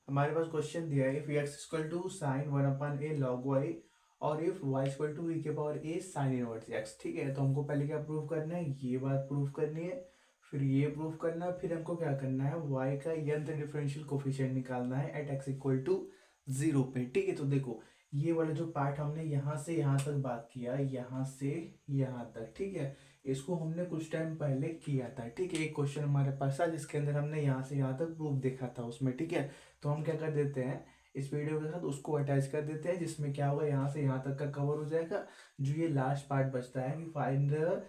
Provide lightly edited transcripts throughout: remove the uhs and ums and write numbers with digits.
हमारे पास क्वेश्चन दिया है if x equal to sine one upon a log y और if y equal to e के power a sine inverse x। ठीक है, तो हमको पहले क्या प्रूव करना है, ये बात प्रूव करनी है, फिर ये प्रूव करना है, फिर हमको क्या करना है y का nth डिफरेंशियल कोफिशिएंट निकालना है एट x इक्वल टू 0 पे। ठीक है, तो देखो ये वाला जो पार्ट हमने यहाँ से यहाँ तक बात किया, यहाँ से यहाँ तक, ठीक है, इसको हमने कुछ टाइम पहले किया था। ठीक है, एक क्वेश्चन हमारे पास था जिसके अंदर हमने यहाँ से यहाँ तक प्रूफ देखा था उसमें। ठीक है, तो हम क्या कर देते हैं, इस वीडियो के साथ उसको अटैच कर देते हैं जिसमें क्या होगा, यहाँ से यहाँ तक का कवर हो जाएगा। जो ये लास्ट पार्ट बचता है कि find the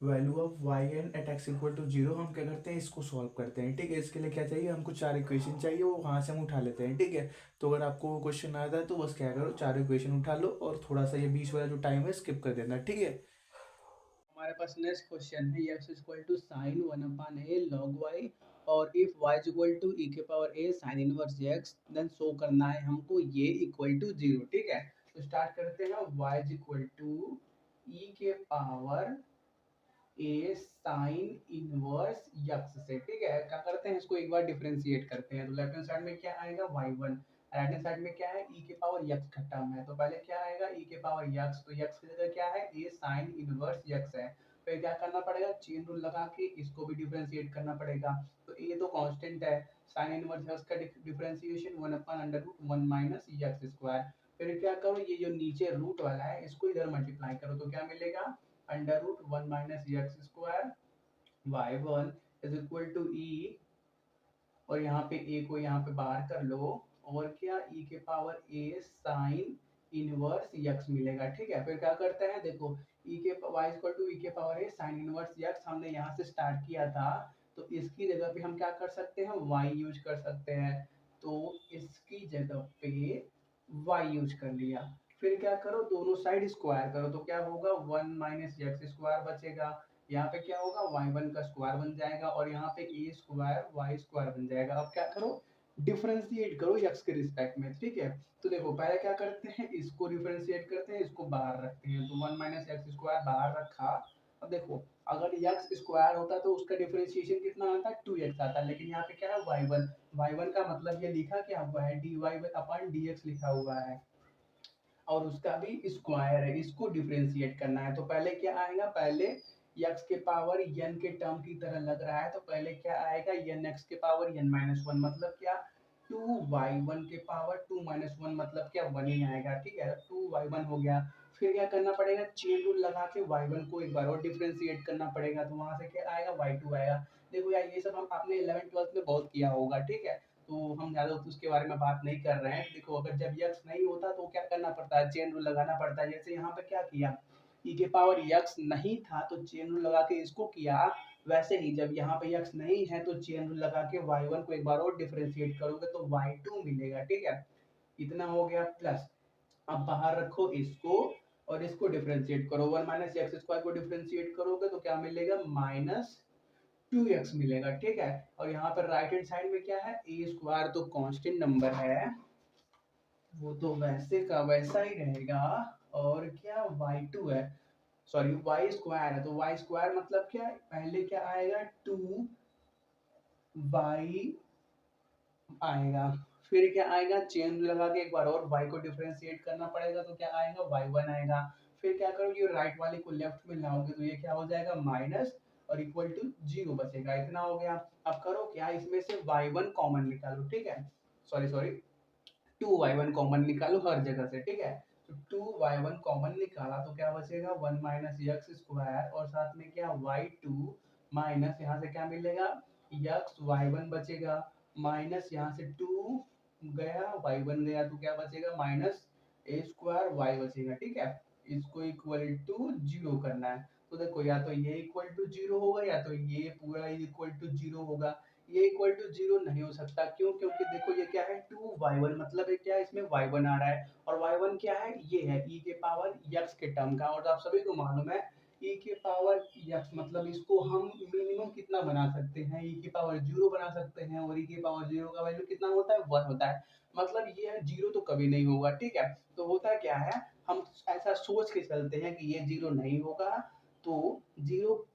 value of Y N at x equal to zero, हम क्या करते हैं, इसको सॉल्व करते हैं। ठीक है, इसके लिए क्या चाहिए, हमको चार इक्वेशन चाहिए, वो वहाँ से हम उठा लेते हैं। ठीक है, तो अगर आपको क्वेश्चन आता है तो बस क्या करो, चार इक्वेशन उठा लो और थोड़ा सा ये बीच वाला जो टाइम है स्किप कर देना। ठीक है, हमारे पास नेक्स्ट क्वेश्चन है x equal to sine one upon a log y और if y equal to e के power a sine inverse x then show करना है हमको ये इक्वल टू जीरो। ठीक है, तो स्टार्ट करते हैं y इक्वल टू ई के power a sine inverse x से। ठीक है, क्या करते हैं, इसको एक बार डिफरेंशिएट करते हैं। तो लेफ्ट हैंड साइड में क्या आएगा y1, राइट हैंड साइड में क्या है e के पावर यक्स का टर्म है। तो पहले क्या आएगा e के पावर यक्स, तो यक्स की जगह क्या है a साइन इनवर्स यक्स है। फिर क्या करना पड़ेगा, चेन रूल लगा के इसको भी डिफरेंशिएट करना पड़ेगा। तो a तो कांस्टेंट है, साइन इनवर्स यक्स का डिफरेंशिएशन 1/√1 माइनस यक्स स्क्वायर। फिर क्या करो, ये जो नीचे रूट वाला है इसको इधर मल्टीप्लाई करो तो क्या मिलेगा, √1 minus x square y one is equal to e, और यहाँ पे ए को यहाँ पे बाहर कर लो, और क्या ई के power a sine inverse x मिलेगा। ठीक है, फिर क्या करते हैं, देखो ई के वाई इक्वल टू ई के power a sine inverse x हमने यहाँ से स्टार्ट किया था, तो इसकी जगह पे हम क्या कर सकते हैं, वाई यूज कर सकते हैं। तो इसकी जगह पे वाई यूज कर लिया। फिर क्या करो, दोनों साइड स्क्वायर करो तो क्या होगा, 1 माइनस एक्स स्क्वायर बचेगा। यहाँ पे क्या होगा, y1 का स्क्वायर बन जाएगा और यहाँ पे ए स्क्वायर वाई स्क्वायर बन जाएगा। अब क्या करो, डिफरेंशिएट करो x के रिस्पेक्ट में। ठीक है, तो देखो पहले क्या करते हैं, इसको डिफरेंशिएट करते हैं, इसको बाहर रखते हैं। तो 1 माइनस एक्स स्क्वायर बाहर रखा। अब देखो अगर x स्क्वायर होता तो उसका डिफरेंशिएशन कितना आता है, 2x आता, लेकिन यहाँ पे क्या है y1, y1 का मतलब ये लिखा क्या हुआ है, dy अपन dx लिखा हुआ है, और उसका भी स्क्वायर है, इसको डिफरेंशिएट करना है। तो पहले क्या आएगा, पहले x के पावर n के टर्म की तरह लग रहा है, तो पहले क्या आएगा, n x के पावर n माइनस वन, मतलब क्या 2y1 के पावर 2 माइनस वन, मतलब क्या 1 ही आएगा। ठीक है, 2y1 हो गया। फिर क्या करना पड़ेगा, चेन रूल लगा के y1 को एक बार और डिफरेंशिएट करना पड़ेगा, तो वहां से क्या आएगा, y2 आएगा। देखो यार ये सब हम आपने 11th 12th में बहुत किया होगा। ठीक है, तो हम ज़्यादा उसके बारे में बात नहीं कर रहे हैं। देखो अगर जब यक्स नहीं होता तो क्या करना पड़ता है, चेन रूल लगाना पड़ता है। जैसे यहाँ पे क्या किया, ई के पावर यक्स नहीं था तो चेन रूल लगा के इसको किया, वैसे ही जब यहाँ पे यक्स नहीं है तो चेन रूल लगा के y1 को एक बार और डिफरेंशिएट करोगे तो y2 मिलेगा। ठीक है, इतना हो गया प्लस। अब बाहर रखो इसको और इसको डिफरेंशिएट करो, 1 माइनस एक्स स्क्वायर को डिफरेंशिएट करोगे तो क्या मिलेगा, माइनस 2x मिलेगा। ठीक है, और यहाँ पर राइट हैंड साइड में क्या है, ए स्क्वायर तो कांस्टेंट नंबर है, वो तो वैसे का वैसा ही रहेगा। और क्या y2 है, सॉरी वाई स्क्वायर है, तो वाई स्क्वायर मतलब क्या है, पहले क्या आएगा 2y आएगा। फिर क्या आएगा, चेन लगा के एक बार और y को डिफरेंशिएट करना पड़ेगा, तो क्या आएगा, y1 आएगा। फिर क्या करोगे, ये राइट वाले को लेफ्ट में लाओगे तो ये क्या हो जाएगा, माइनस और इक्वल टू जीरो बचेगा। इतना हो गया। अब करो क्या, इसमें से y1 कॉमन निकालो। ठीक है, सॉरी सॉरी, 2y1 कॉमन निकालो हर जगह से। ठीक है, तो 2y1 कॉमन निकाला तो क्या बचेगा, 1 माइनस एक्स स्क्वायर, और साथ में क्या y2 माइनस यहाँ से क्या मिलेगा, एक्स y1 बचेगा, माइनस यहाँ से 2 गया y1 गया, तो क्या बचेगा, माइनस ए स्क्वायर वाई बचेगा। ठीक है, इसको इक्वल टू जीरो करना है। तो देखो या तो ये इक्वल टू जीरो होगा या तो ये पूरा इक्वल टू जीरो होगा। ये इक्वल टू जीरो नहीं हो सकता, क्यों, क्योंकि देखो ये क्या है, 2y1 मतलब ये क्या है, इसमें y1 आ रहा है, और y1 क्या है, ये है e के पावर x के टर्म का, और आप सभी को मालूम है e के पावर x मतलब इसको हम मिनिमम कितना बना सकते हैं, e की पावर जीरो बना सकते हैं, और e की पावर जीरो का वैल्यू कितना होता है, 1 होता है। मतलब ये है, जीरो तो कभी नहीं होगा। ठीक है, तो होता क्या है, हम ऐसा सोच के चलते हैं कि ये जीरो नहीं होगा, तो जीरो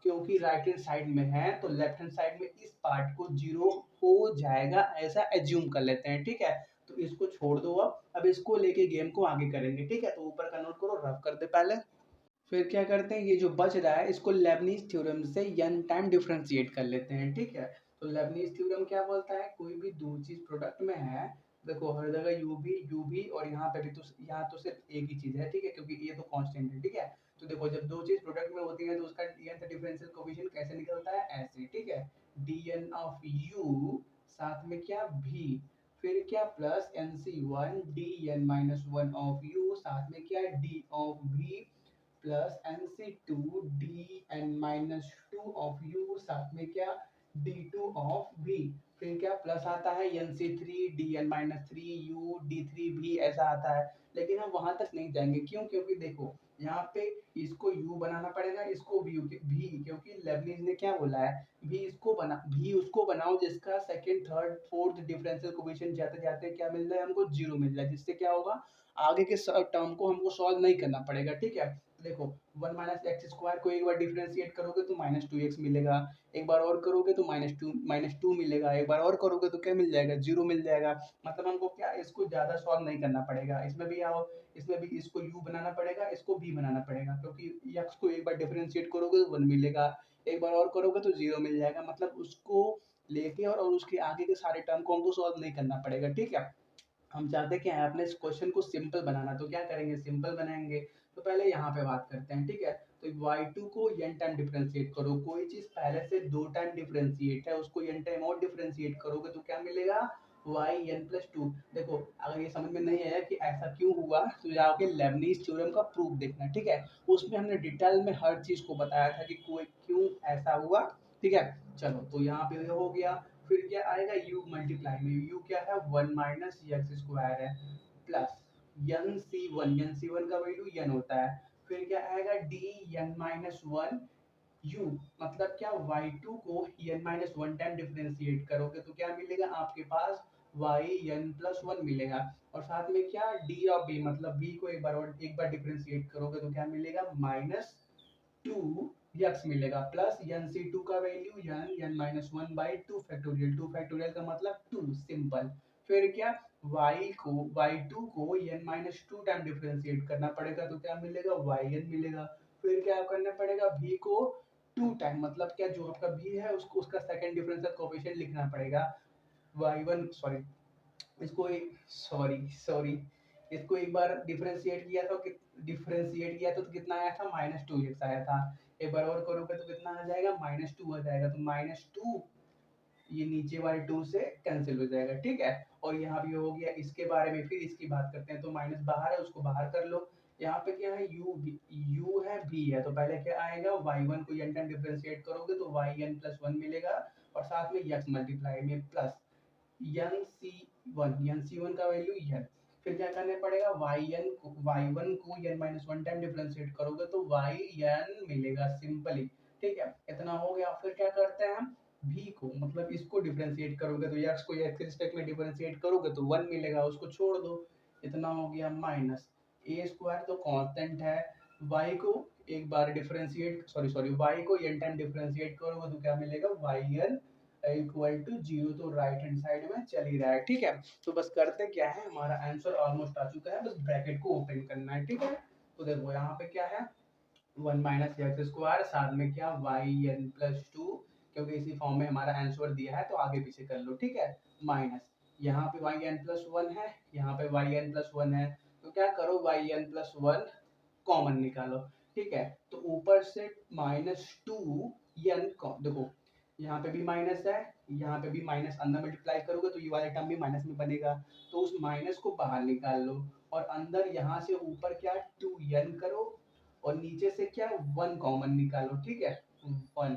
क्योंकि राइट हैंड साइड में है तो लेफ्ट हैंड साइड में इस पार्ट को 0 हो जाएगा, ऐसा एज्यूम कर लेते हैं, ठीक है। तो इसको छोड़ दो, अब इसको लेके गेम को आगे करेंगे, ठीक है। तो ऊपर का नोट करो, रफ कर दे पहले। फिर क्या करते हैं, ये जो बच रहा है इसको लेबनीज थ्योरम से n टाइम डिफरेंशिएट कर लेते हैं, ठीक है। तो लेबनीज थ्योरम क्या बोलता है, कोई भी दो चीज प्रोडक्ट में है, देखो हर जगह यू भी और यहाँ पे भी, तो यहाँ तो सिर्फ एक ही चीज है, ठीक है, क्योंकि ये तो कांस्टेंट है, ठीक है। तो देखो जब दो चीज प्रोडक्ट में होती है तो उसका n डिफरेंशियल कोएफिशिएंट कैसे निकलता है, ऐसे, ठीक है। dn ऑफ u साथ में क्या v, फिर क्या plus nc1 dn minus one of u साथ में क्या d of v plus nc2 dn minus two of u साथ में क्या d2 ऑफ v, फिर क्या प्लस आता है nc3 dn minus three u d3 v, ऐसा आता है। लेकिन हम वहां तक नहीं जाएंगे, क्यों, क्योंकि देखो यहाँ पे इसको u बनाना पड़ेगा, इसको v, क्योंकि लेबनिज ने क्या बोला है, v उसको बनाओ जिसका second third fourth differential coefficient जाते जाते क्या मिल जाए हमको, 0 मिल जाए, जिससे क्या होगा आगे के टर्म को हमको सॉल्व नहीं करना पड़ेगा, ठीक है। देखो 1 माइनस एक्स स्क्वायर को एक बार डिफरेंशिएट करोगे तो माइनस टू एक्स मिलेगा, एक बार और करोगे तो माइनस टू मिलेगा, एक बार और करोगे तो क्या मिल जाएगा, 0 मिल जाएगा। मतलब हमको क्या इसको ज्यादा सॉल्व नहीं करना पड़ेगा, इसमें भी आओ, इसमें भी इसको u बनाना पड़ेगा, इसको v बनाना पड़ेगा, क्योंकि x को एक बार डिफरेंशिएट करोगे तो 1 मिलेगा, एक बार और करोगे तो 0 मिल जाएगा। मतलब उसको लेके और उसके आगे के सारे टर्म को हमको सॉल्व नहीं करना पड़ेगा, ठीक है। हम चाहते क्या है, अपने इस क्वेश्चन को सिंपल बनाना, तो क्या करेंगे, सिंपल बनाएंगे। तो पहले यहाँ पे बात करते हैं, ठीक है। तो y2 को n टाइम डिफरेंशिएट करो, कोई चीज पहले से 2 टाइम डिफरेंशिएट है उसको n टाइम और डिफरेंशिएट करोगे तो क्या मिलेगा, yn+2। देखो अगर ये समझ में नहीं आया कि ऐसा क्यों हुआ तो जाके लेबनीज थ्योरम का प्रूफ देखना, ठीक है। उसमें हमने डिटेल में हर चीज को बताया था कि कोई क्यों ऐसा हुआ, ठीक है। चलो तो यहाँ पे हो गया, फिर क्या आएगा u मल्टीप्लाई में, u क्या है 1 माइनस एक्स स्क्वायर है, प्लस एन सी वन का वैल्यू n होता है, फिर क्या आएगा D N minus one u, मतलब क्या y2 को n minus one time differentiate करोगे तो क्या मिलेगा आपके पास yn+1 मिलेगा, और साथ में क्या d ऑफ b, मतलब b को एक बार डिफरेंशिएट करोगे तो क्या मिलेगा माइनस टू एक्स मिलेगा, प्लस nc2 का वैल्यू n minus one by two factorial का मतलब 2 सिंपल। फिर क्या y2 को n minus two time differentiate करना पड़ेगा तो क्या मिलेगा yn मिलेगा, फिर क्या करना पड़ेगा v को 2 टाइम, मतलब क्या जो आपका v है उसको उसका सेकंड डिफरेंशियल कोएफिशिएंट लिखना पड़ेगा y1, सॉरी इसको सॉरी सॉरी इसको एक बार डिफरेंशिएट किया तो कितना आया था, -2x आया था, एक बार और करोगे तो कितना आ जाएगा, -2 आ जाएगा, तो -2 ये नीचे वाले 2 से कैंसिल हो जाएगा, ठीक है। और यहाँ भी हो गया इसके बारे में, फिर इसकी बात करते हैं, तो माइनस बाहर है उसको बाहर कर लो। यहाँ पे क्या है u है v है, तो पहले क्या आएगा y1 को n टाइम डिफरेंशिएट करोगे तो yn+1 मिलेगा, और साथ में x मल्टीप्लाई में प्लस nc1 का वैल्यू n, फिर क्या करने पड़ेगा y1 को n minus one time differentiate करोगे तो yn मिलेगा सिंपली, ठीक है। इतना हो गया, फिर क्या करते हैं हम v को, मतलब इसको डिफरेंशिएट करोगे तो x को x के रिस्पेक्ट में डिफरेंशिएट करोगे तो 1 मिलेगा, उसको छोड़ दो, इतना हो गया माइनस a स्क्वायर तो कांस्टेंट है, y को एक बार डिफरेंशिएट सॉरी y को n टाइम डिफरेंशिएट करोगे तो क्या मिलेगा yn इक्वल टू 0, तो राइट हैंड साइड में चल ही रहा है, ठीक है। तो बस करते क्या है, हमारा आंसर ऑलमोस्ट आ चुका है, बस ब्रैकेट को ओपन करना है, ठीक है। तो देखो यहाँ पे क्या है 1 माइनस एक्स स्क्वायर, साथ में क्या yn+2, क्योंकि इसी फॉर्म में हमारा आंसर दिया है तो आगे पीछे कर लो, ठीक है। माइनस यहाँ पे yn+1 है, यहाँ पे yn+1 है, तो क्या करो yn+1 कॉमन निकालो, ठीक है। तो ऊपर से -2n, देखो यहाँ पे भी माइनस है, यहाँ पे भी माइनस, अंदर मल्टीप्लाई करोगे तो ये वाला टर्म भी माइनस में बनेगा, तो उस माइनस को बाहर निकाल लो, और अंदर यहाँ से ऊपर क्या 2n करो, और नीचे से क्या 1 कॉमन निकालो, ठीक है 1,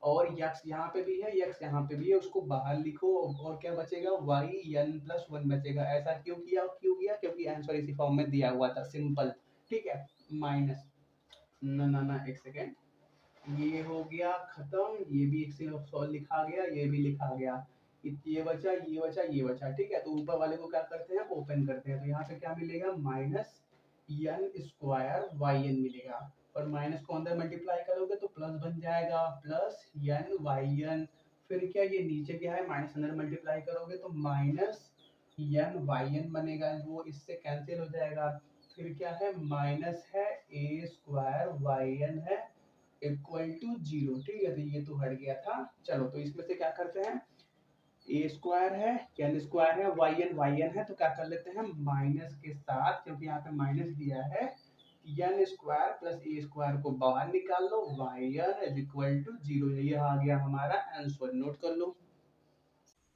और यक्स यहाँ पे भी है, यक्स यहाँ पे भी है, उसको बाहर लिखो, और क्या बचेगा yn+1 बचेगा। ऐसा क्यों किया, क्योंकि आंसर इसी फॉर्म में दिया हुआ था, सिंपल, ठीक है। माइनस ना एक सेकेंड, ये हो गया खत्म, ये भी एक से सॉल्व लिखा गया, ये भी लिखा गया, ये बचा ये बचा ये बचा, ठीक है। तो ऊपर वाले को क्या करते हैं, ओपन करते हैं, तो यहाँ पे क्या मिलेगा -n² yn मिलेगा, और माइनस को अंदर मल्टीप्लाई करोगे तो प्लस बन जाएगा, प्लस एन वाई एन। फिर क्या ये नीचे क्या है, माइनस अंदर मल्टीप्लाई करोगे तो माइनस एन वाई एन बनेगा, वो इससे कैंसिल हो जाएगा। फिर क्या है, माइनस है ए स्क्वायर वाई एन है इक्वल टू जीरो। ठीक है, तो ये तो हट गया था। चलो तो इसमें से क्या करते हैं, ए स्क्वायर है, एन स्क्वायर है, वाई एन है, तो क्या कर लेते हैं माइनस के साथ, क्योंकि यहाँ पे माइनस दिया है, एन स्क्वायर प्लस ए स्क्वायर को बाहर निकाल लो, y n is equal to zero. ये आ गया हमारा आंसर, नोट कर लो।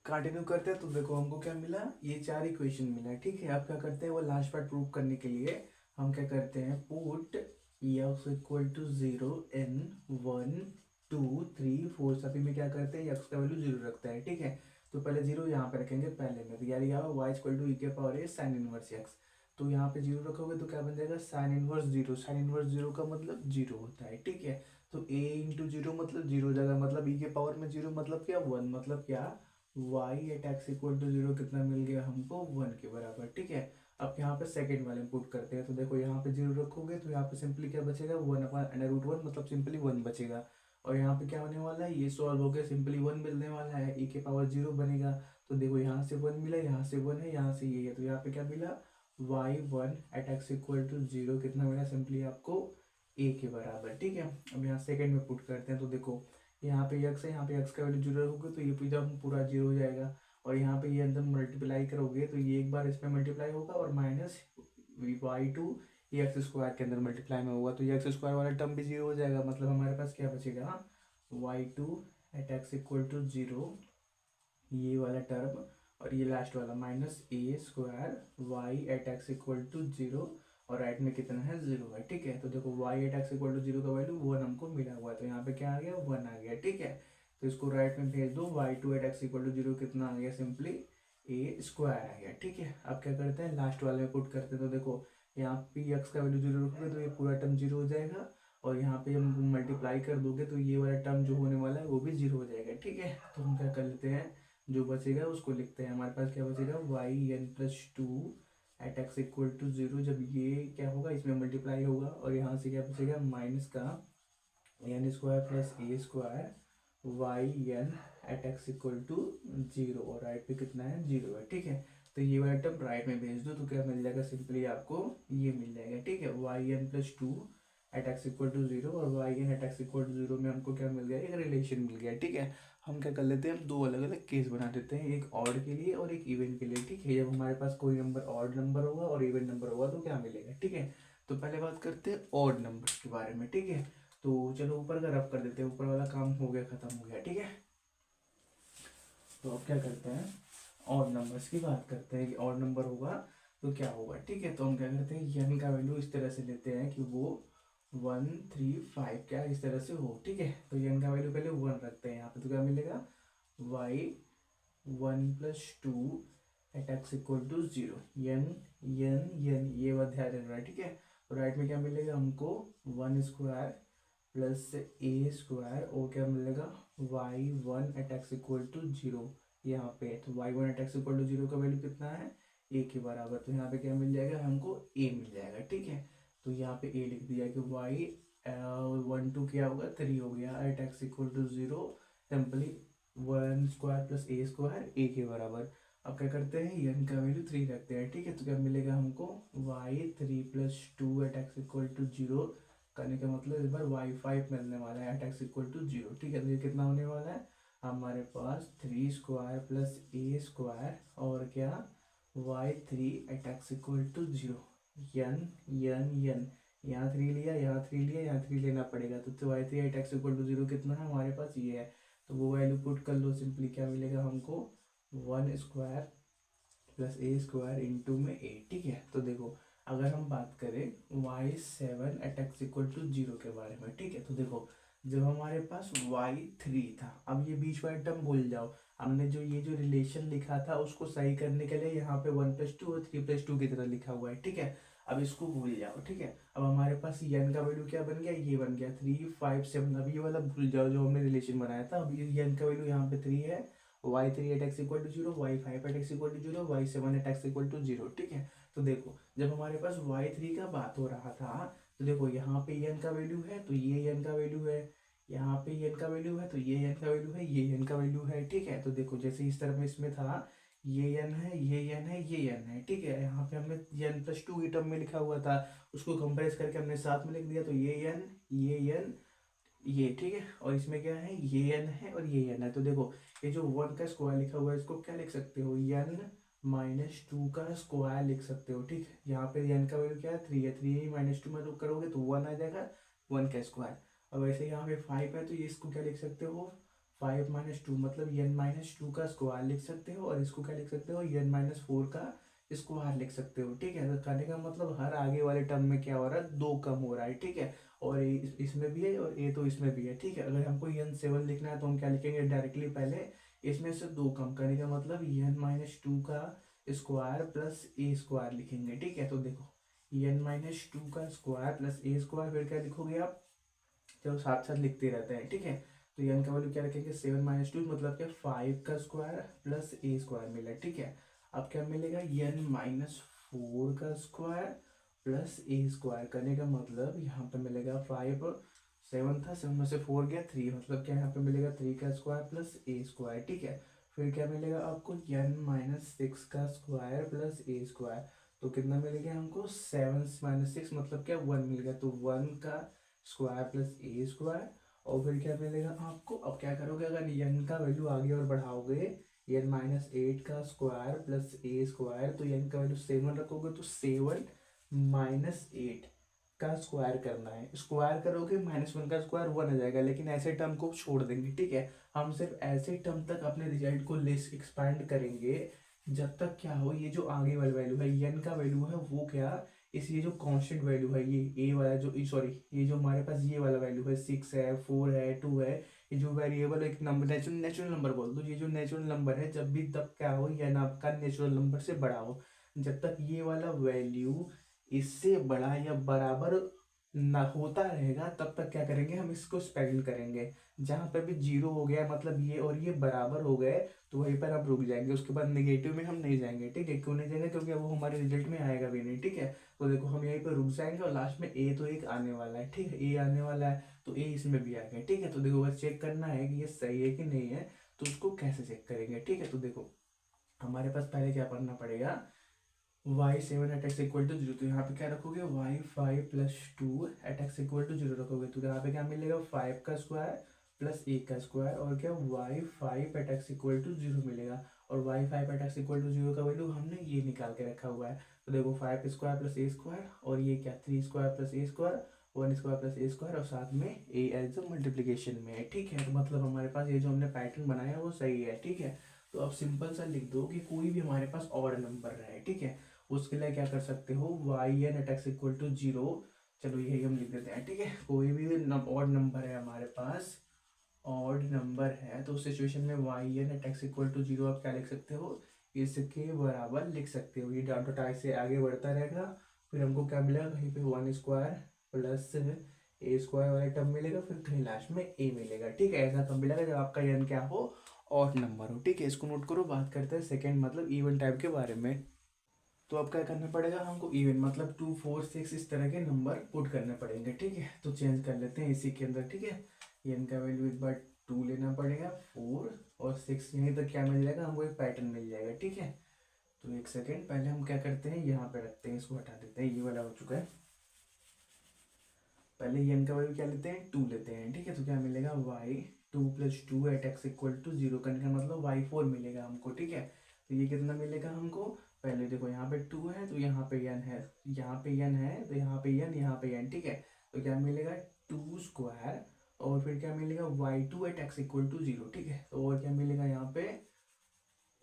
कंटिन्यू करते हैं तो देखो हमको क्या मिला, ये चार इक्वेशन मिला है। ठीक है, अब क्या करते हैं, वो लास्ट पार्ट प्रूव करने के लिए हम क्या करते हैं, put X equal to zero in 1 2 3 4 सभी में क्या करते हैं, एक्स का वैल्यू जीरो रखता है। ठीक है, तो पहले जीरो यहाँ पे रखेंगे पहले में, तो यार यहाँ वाई इक्वल टू ई के power a sine inverse x. तो यहाँ पे जीरो रखोगे तो क्या बन जाएगा, sine inverse zero. Sine inverse zero का मतलब जीरो होता है। ठीक है, तो ए इंटू जीरो मतलब जीरो जगह, मतलब ई के पावर में जीरो मतलब क्या, वन, मतलब क्या, Y at x equal to zero कितना मिल गया हमको, वन के बराबर। ठीक है, अब यहाँ पे सेकंड वाले में पुट करते हैं, तो देखो यहाँ पे जीरो रखोगे तो यहाँ पे सिंपली क्या बचेगा, one upon under root one, मतलब सिंपली वन बचेगा। और यहाँ पे क्या होने वाला है, ये सॉल्व हो गया, सिंपली वन मिलने वाला है, e के पावर जीरो बनेगा। तो देखो यहाँ से वन मिला, यहाँ से वन है, यहाँ से ये है, तो यहाँ पे क्या मिला, Y one at x equal to zero कितना मिला, सिंपली आपको ए के बराबर। ठीक है, अब यहाँ सेकंड में पुट करते हैं, तो देखो यहाँ पे एक्स है, यहाँ पे एक्स का वैल्यू जीरो रखोगे तो ये जब पूरा जीरो हो जाएगा। और यहाँ पे ये अंदर मल्टीप्लाई करोगे तो ये एक बार इसमें मल्टीप्लाई होगा, और माइनस वाई टू ये एक्स स्क्वायर के अंदर मल्टीप्लाई में होगा, तो ये एक्स स्क्वायर वाला टर्म भी जीरो हो जाएगा। मतलब हमारे पास क्या बचेगा, Y two at x equal to zero, ये वाला टर्म, और ये लास्ट वाला minus A square Y at x equal to zero, और राइट में कितना है, जीरो है। ठीक है, तो देखो Y at x equal to zero का वैल्यू वन हमको मिला हुआ है, तो यहाँ पे क्या आ गया, वन आ गया। ठीक है, तो इसको राइट में भेज दो, Y two at x equal to zero कितना आ गया, सिंपली ए स्क्वायर आ गया। ठीक है, अब क्या करते हैं, लास्ट वाले में पुट करते हैं, तो देखो यहाँ पे एक्स का वैल्यू जीरो रखोगे तो ये पूरा टर्म जीरो हो जाएगा, और यहाँ पे जब मल्टीप्लाई कर दोगे तो ये वाला टर्म जो होने वाला है वो भी जीरो हो जाएगा। ठीक है, तो हम क्या कर लेते हैं, जो बचेगा उसको लिखते हैं। हमारे पास क्या बचेगा, Y N plus two at x equal to zero, जब ये क्या होगा, इसमें मल्टीप्लाई होगा, और यहाँ से क्या बचेगा, माइनस का N square plus A square Y N at x equal to zero, और राइट पे कितना है, जीरो है। ठीक है, तो ये वाला टर्म राइट में भेज दो तो क्या मिल जाएगा, सिंपली आपको ये मिल जाएगा। ठीक है, y N plus two at x equal to zero, और y N at x equal to zero में हमको क्या मिल गया, एक रिलेशन मिल गया। ठीक है, हम क्या कर लेते हैं, हम दो अलग अलग केस बना देते हैं, एक ऑड के लिए और एक इवन के लिए। ठीक है, जब हमारे पास कोई नंबर ऑड नंबर होगा और इवन नंबर होगा तो क्या मिलेगा। ठीक है, तो पहले बात करते हैं ऑड नंबर के बारे में। ठीक है, तो चलो ऊपर का रफ कर देते हैं, ऊपर वाला काम हो गया, खत्म हो गया। ठीक है, तो अब क्या करते हैं, ऑड नंबर्स की बात करते हैं कि ऑड नंबर होगा तो क्या होगा। ठीक है, तो हम क्या करते हैं, एन का वैल्यू इस तरह से लेते हैं कि वो 1 3 5 क्या इस तरह से हो। ठीक है, तो एन का वैल्यू पहले वन रखते हैं यहाँ पे, तो क्या मिलेगा, y one plus two at x equal to zero, एन एन एन ये बात ध्यान देना है। ठीक है, तो राइट में क्या मिलेगा हमको, वन स्क्वायर प्लस ए स्क्वायर, और क्या मिलेगा, y one at x equal to zero. यहाँ पे तो y one at x equal to zero का वैल्यू कितना है, ए के बराबर, तो यहाँ पे क्या मिल जाएगा हमको, ए मिल जाएगा। ठीक है, तो यहाँ पे ए लिख दिया कि वाई वन टू क्या होगा, थ्री हो गया, at x equal to zero, simply one square plus A square a के बराबर। अब क्या करते हैं, एन का वैल्यू थ्री रखते हैं। ठीक है, तो क्या मिलेगा हमको, y three plus two at x equal to zero, करने का मतलब इस बार वाई फाइव मिलने वाला है at x equal to zero. ठीक है, तो ये कितना होने वाला है, हमारे पास थ्री स्क्वायर प्लस ए स्क्वायर, और क्या, y three at x equal to zero, n n n, यहाँ थ्री लिया, यहाँ थ्री लिया, यहाँ थ्री लेना पड़ेगा, तो y three at x equal to zero कितना है हमारे पास, ये है। तो वो वैल्यू पुट कर लो, सिंपली क्या मिलेगा हमको, वन स्क्वायर प्लस ए स्क्वायर इंटू में ए। ठीक है, तो देखो अगर हम बात करें y seven at x equal to zero के बारे में। ठीक है, तो देखो जब हमारे पास वाई थ्री था, अब ये बीच वाला टर्म भूल जाओ, हमने जो ये जो रिलेशन लिखा था उसको सही करने के लिए यहाँ पे वन प्लस टू और थ्री प्लस टू की तरह लिखा हुआ है। ठीक है, अब इसको भूल जाओ। ठीक है, अब हमारे पास एन का वैल्यू क्या बन गया, ये बन गया 3 5 7, अब ये वाला भूल जाओ जो हमने रिलेशन बनाया था। अब ये एन का वैल्यू यहाँ पे थ्री है, y three at x equal to zero, y five at x equal to zero, y seven at x equal to zero. ठीक है, तो देखो जब हमारे पास y3 का बात हो रहा था तो देखो यहाँ पे n का वैल्यू है तो ये n का वैल्यू है, यहाँ पे n का वैल्यू है तो ये n का वैल्यू है, ये n का वैल्यू है, ठीक है। तो देखो जैसे इस तरफ में इसमें था ये n है, ये n है, ये n है, ठीक है। यहाँ पे हमने n+2 की टर्म में लिखा हुआ था, उसको कंप्रेस करके हमने साथ में लिख दिया, तो ये n, ये n, ये, ठीक है। और इसमें क्या है, ये n है और ये n है। तो देखो ये जो 1 का स्क्वायर लिखा हुआ है इसको क्या लिख सकते हो, n-2 का स्क्वायर लिख सकते हो, ठीक है। यहाँ पे n का वैल्यू क्या है, 3 है, 3 -2 में तो करोगे तो 1 आ जाएगा, 1 का स्क्वायर। अब वैसे यहाँ पे 5 है तो ये इसको क्या लिख सकते हो, 5 - 2 मतलब n-2 का स्क्वायर लिख सकते हो, और इसको क्या लिख सकते हो, n-4 का स्क्वायर लिख सकते हो, ठीक है। तो कहने का मतलब हर आगे वाले टर्म में क्या हो रहा है, 2 कम हो रहा है, ठीक है। और ये इसमें भी है और ये तो इसमें भी है, ठीक है। अगर हमको n7 लिखना है तो हम क्या लिखेंगे, डायरेक्टली पहले इसमें से 2 कम करने का मतलब n-2 का स्क्वायर प्लस ए स्क्वायर लिखेंगे, ठीक है। तो देखो n-2 का स्क्वायर प्लस ए स्क्वायर, फिर क्या लिखोगे आप, चलो साथ साथ लिखते रहते हैं, ठीक है। तो n का वैल्यू क्या रखेंगे, 7 - 2 मतलब क्या, 5 का स्क्वायर प्लस ए स्क्वायर मिला, ठीक है। अब क्या मिलेगा, n-4 का स्क्वायर प्लस ए स्क्वायर करने का मतलब यहाँ पे मिलेगा 5, 7 था, 7 में से 4 गया 3, मतलब क्या यहाँ पे मिलेगा 3 का स्क्वायर प्लस ए स्क्वायर, ठीक है। फिर क्या मिलेगा आपको, n-6 का स्क्वायर प्लस ए स्क्वायर, तो कितना मिलेगा हमको, 7 - 6 मतलब क्या, 1 मिल गया, तो 1 का स्क्वायर प्लस ए स्क्वायर। और फिर क्या मिलेगा आपको, अब क्या करोगे, अगर n का वैल्यू आगे और बढ़ाओगे, n-8 का स्क्वायर प्लस ए स्क्वायर, तो n का वैल्यू 7 रखोगे तो 7 - 8 का स्क्वायर करना है, स्क्वायर करोगे -1 का स्क्वायर 1 आ जाएगा, लेकिन ऐसे टर्म को छोड़ देंगे, ठीक है। हम सिर्फ ऐसे टर्म तक अपने रिजल्ट को लेस एक्सपैंड करेंगे जब तक क्या हो, ये जो आगे वाला वैल्यू है n का वैल्यू है वो क्या, इस ये जो कांस्टेंट वैल्यू है ये ए वाला, जो सॉरी ये जो हमारे पास ये वाला वैल्यू है 6 है, 4 है, 2 है, ये जो वेरिएबल एक नंबर, नेचुरल नंबर बोल दो, ये जो नेचुरल नंबर है जब भी तब क्या हो, या ना आपका नेचुरल नंबर से बड़ा हो, जब तक ये वाला वैल्यू इससे बड़ा या बराबर ना होता रहेगा तब तक क्या करेंगे, हम इसको स्पेंड करेंगे। जहां पर भी 0 हो गया मतलब ये और ये बराबर हो गए तो वहीं पर आप रुक जाएंगे, उसके बाद नेगेटिव में हम नहीं जाएंगे, ठीक है। क्यों नहीं जाएंगे, क्योंकि वो हमारे रिजल्ट में आएगा भी नहीं, ठीक है। तो देखो हम यहीं पर रुक जाएंगे और लास्ट में ए तो एक आने वाला है, ठीक है, ए आने वाला है तो ए इसमें भी आ गया, ठीक है। तो देखो बस चेक करना है कि ये सही है कि नहीं है, तो उसको कैसे चेक करेंगे, ठीक है। तो देखो हमारे पास पहले क्या करना पड़ेगा, y7 eight x equal to 0, तो यहाँ पे क्या रखोगे, y5 + 2 eight x equal to 0 रखोगे, तो यहाँ पे क्या मिलेगा, 5 का स्क्वायर प्लस ए का स्क्वायर, और क्या y5 eight x equal to 0 मिलेगा। और y5 eight x equal to 0 का वैल्यू हमने ये निकाल के रखा हुआ है, तो देखो 5 स्क्वायर प्लस ए स्क्वायर, और ये क्या 3 स्क्वायर प्लस ए स्क्वायर, 1 स्क्वायर प्लस ए स्क्वायर, और साथ में ए एज मल्टीप्लीकेशन में है, ठीक है। तो मतलब हमारे पास ये जो हमने पैटर्न बनाया है वो सही है, ठीक है। तो अब सिंपल सा लिख दो कि कोई भी हमारे पास ऑड नंबर रहे, ठीक है, उसके लिए क्या कर सकते हो, yn at x equal to 0, चलो यही हम लिख देते हैं, ठीक है। कोई भी ऑड नंबर है हमारे पास, ऑड नंबर है, तो उस सिचुएशन में yn at x equal to 0 आप क्या लिख सकते हो, इसके बराबर लिख सकते हो, ये डॉट डॉट आई से आगे बढ़ता रहेगा, फिर हमको क्या मिलेगा, कहीं पे 1 स्क्वायर प्लस ए स्क्वायर वाला टर्म मिलेगा, फिर कहीं लास्ट में ए मिलेगा, ठीक है। ऐसा कब मिलेगा, जब आपका n क्या हो, ऑड नंबर हो, ठीक है। इसको नोट करो। बात करते हैं सेकेंड मतलब इवन टाइप के बारे में। तो अब क्या करना पड़ेगा हमको, इवन मतलब 2, 4, 6 इस तरह के नंबर पुट करने पड़ेंगे, ठीक है। तो चेंज कर लेते हैं इसी के अंदर, ठीक है। n का वैल्यू एक बार 2 लेना पड़ेगा, 4 और 6, यहीं तक क्या मिल जाएगा हमको, एक पैटर्न मिल जाएगा, ठीक है। तो एक सेकेंड, पहले हम क्या करते हैं, यहाँ पे रखते हैं, इसको हटा देते हैं, ये वाला हो चुका है। पहले n का वैल्यू क्या लेते हैं, 2 लेते हैं, ठीक है। तो क्या मिलेगा, y2 + 2 eight x equal to 0 करने का मतलब y4 मिलेगा हमको, ठीक है। तो ये कितना मिलेगा हमको, पहले देखो यहाँ पे 2 है तो यहाँ पे n है, यहाँ पे n है तो यहाँ पे n, यहाँ पे n, ठीक है। तो क्या मिलेगा 2 स्क्वायर, और फिर क्या मिलेगा y2 eight x equal to 0, ठीक है। तो और क्या मिलेगा यहाँ पे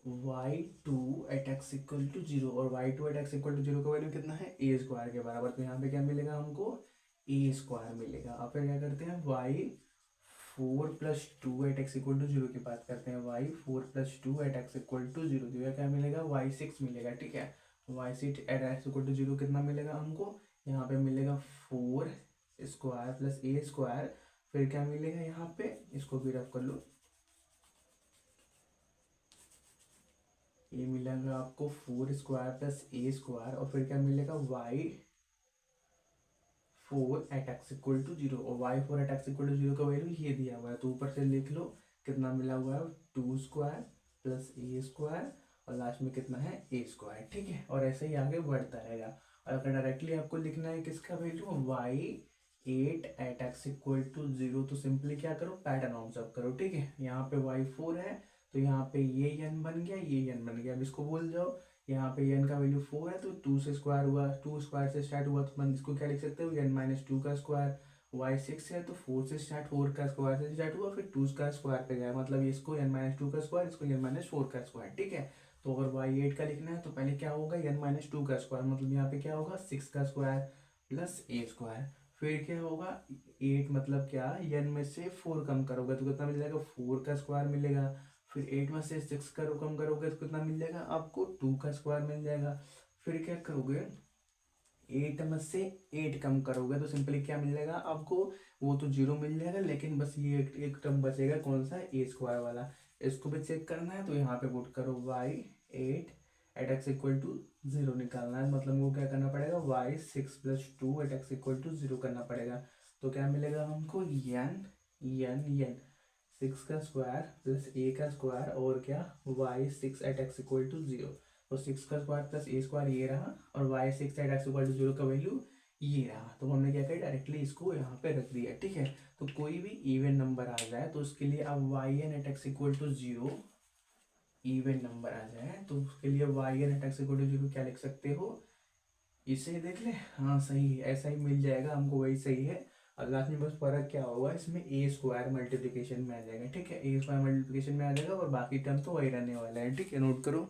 y2 eight x equal to 0, और y2 eight x equal to 0 का वैल्यू कितना है, ए स्क्वायर के बराबर, तो यहाँ पे क्या मिलेगा हमको, ए स्क्वायर मिलेगा। अब फिर क्या करते हैं, y4 + 2 eight x equal to 0 की बात करते हैं, y4 + 2 eight x equal to 0, तो यह क्या मिलेगा, y6 मिलेगा, ठीक है। y6 eight x equal to 0 कितना मिलेगा हमको, यहाँ पे मिलेगा 4 स्क्वायर प्लस ए स्क्वायर, फिर क्या मिलेगा यहाँ पे, इसको भी रफ कर लो, ये मिलेगा आपको 4 स्क्वायर प्लस ए स्क्वायर, और फिर क्या मिलेगा four at x equal to zero, और y four at x equal to zero का वैल्यू ये दिया हुआ है, तो ऊपर से लिख लो कितना मिला हुआ है, टू स्क्वायर प्लस ए स्क्वायर, और लास्ट में कितना है ए स्क्वायर, ठीक है। और ऐसे ही आगे बढ़ता रहेगा। और अगर डायरेक्टली आपको लिखना है किसका value, y at at x equal to zero, तो सिंपली क्या करो, पैटर्न ऑब्जर्व करो, ठीक है। यहाँ पे वाई फोर है तो यहाँ पे ये एन बन गया, ये एन बन गया, अब इसको बोल जाओ। यहाँ पे एन का वैल्यू फोर है तो टू से स्क्वायर हुआ, टू स्क्वायर से स्टार्ट हुआ, तो अपन इसको क्या लिख सकते हो, एन माइनस टू का स्क्वायर। वाई सिक्स है तो फोर से स्टार्ट, फोर का स्क्वायर से स्टार्ट हुआ, फिर टू का स्क्वायर पे गया, मतलब इसको एन माइनस टू का स्क्वायर, इसको एन माइनस फोर का स्क्वायर, ठीक है। तो अगर वाई एट का लिखना है तो पहले क्या होगा, एन माइनस टू का स्क्वायर, मतलब यहाँ पे क्या होगा, सिक्स का स्क्वायर प्लस ए स्क्वायर। फिर क्या होगा, एट मतलब क्या, एन में से फोर कम करोगे तो कितना मिल जाएगा, फोर का स्क्वायर मिलेगा। फिर एट में से सिक्स करो कम करोगे तो कितना मिल जाएगा आपको, टू का स्क्वायर मिल जाएगा। फिर क्या करोगे, एट में से एट कम करोगे तो सिंपली क्या मिल जाएगा आपको, वो तो जीरो मिल जाएगा, लेकिन बस ये एक टर्म बचेगा, कौन सा, ए स्क्वायर वाला। इसको भी चेक करना है तो यहाँ पे पुट करो y at at x equal to zero निकालना है, मतलब वो क्या करना पड़ेगा, y six plus two at x equal to zero करना पड़ेगा। तो क्या मिलेगा हमको, एन एन एन सिक्स का स्क्वायर प्लस ए का स्क्वायर और क्या, y six at x equal to zero. तो सिक्स का स्क्वायर प्लस ए स्क्वायर ये रहा, और y six at x equal to zero का वैल्यू ये रहा। तो हमने क्या किया, डायरेक्टली इसको यहाँ पे रख दिया, ठीक है। तो कोई भी इवन नंबर आ जाए तो उसके लिए अब y N at x equal to zero even number आ जाए तो उसके लिए y N at x equal to zero क्या लिख सकते हो, इसे देख ले, हाँ सही है, ऐसा ही मिल जाएगा हमको, वही सही है। और लास्ट में बस फर्क क्या होगा, इसमें ए स्क्वायर मल्टीप्लिकेशन में आ जाएगा, ठीक है, ए स्क्वायर मल्टीप्लिकेशन में आ जाएगा, और बाकी टर्म तो वही रहने वाला है, ठीक है, नोट करो।